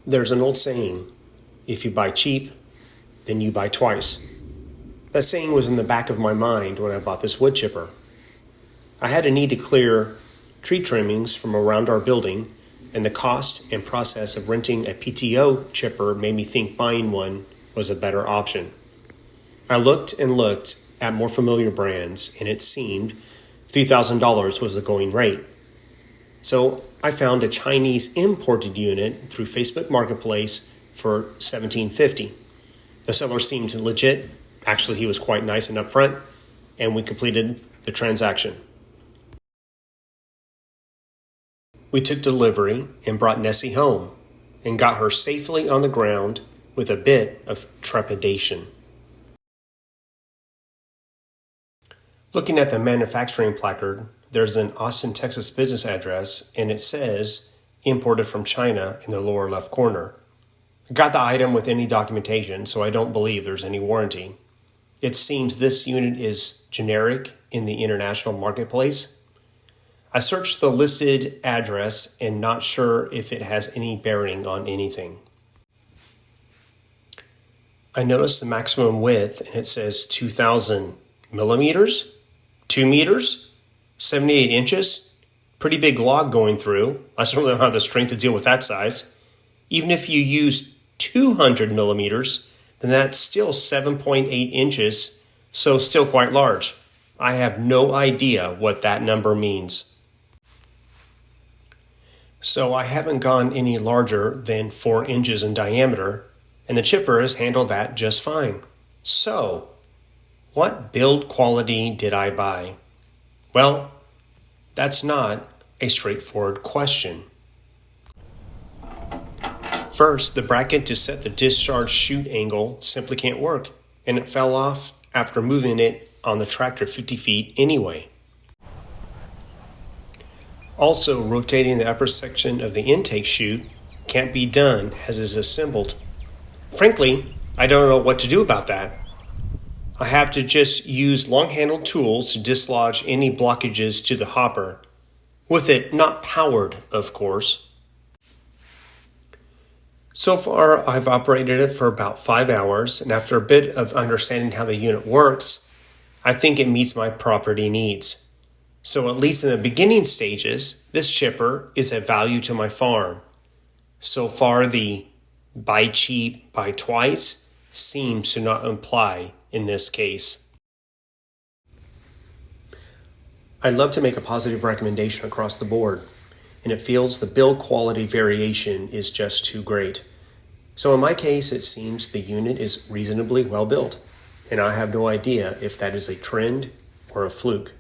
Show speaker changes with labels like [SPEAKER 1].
[SPEAKER 1] There's an old saying, if you buy cheap, then you buy twice. That saying was in the back of my mind when I bought this wood chipper. I had a need to clear tree trimmings from around our building, and the cost and process of renting a PTO chipper made me think buying one was a better option. I looked and looked at more familiar brands, and it seemed $3,000 was the going rate. So I found a Chinese imported unit through Facebook Marketplace for $1,750. The seller seemed legit. Actually, he was quite nice and upfront, and we completed the transaction. We took delivery and brought Nessie home and got her safely on the ground with a bit of trepidation. Looking at the manufacturing placard, there's an Austin, Texas business address, and it says imported from China in the lower left corner. I got the item with any documentation, so I don't believe there's any warranty. It seems this unit is generic in the international marketplace. I searched the listed address and not sure if it has any bearing on anything. I noticed the maximum width, and it says 2,000 millimeters, 2 meters, 78 inches. Pretty big log going through. I certainly don't have the strength to deal with that size. Even if you use 200 millimeters, then that's still 7.8 inches, so still quite large. I have no idea what that number means. So I haven't gone any larger than 4 inches in diameter, and the chipper has handled that just fine. So, what build quality did I buy? Well, that's not a straightforward question. First, the bracket to set the discharge chute angle simply can't work, and it fell off after moving it on the tractor 50 feet anyway. Also, rotating the upper section of the intake chute can't be done as is assembled. Frankly, I don't know what to do about that. I have to just use long-handled tools to dislodge any blockages to the hopper, with it not powered, of course. So far, I've operated it for about 5 hours, and after a bit of understanding how the unit works, I think it meets my property needs. So at least in the beginning stages, this chipper is a value to my farm. So far, the buy cheap, buy twice seems to not apply in this case. I'd love to make a positive recommendation across the board, and it feels the build quality variation is just too great. So in my case, it seems the unit is reasonably well built, and I have no idea if that is a trend or a fluke.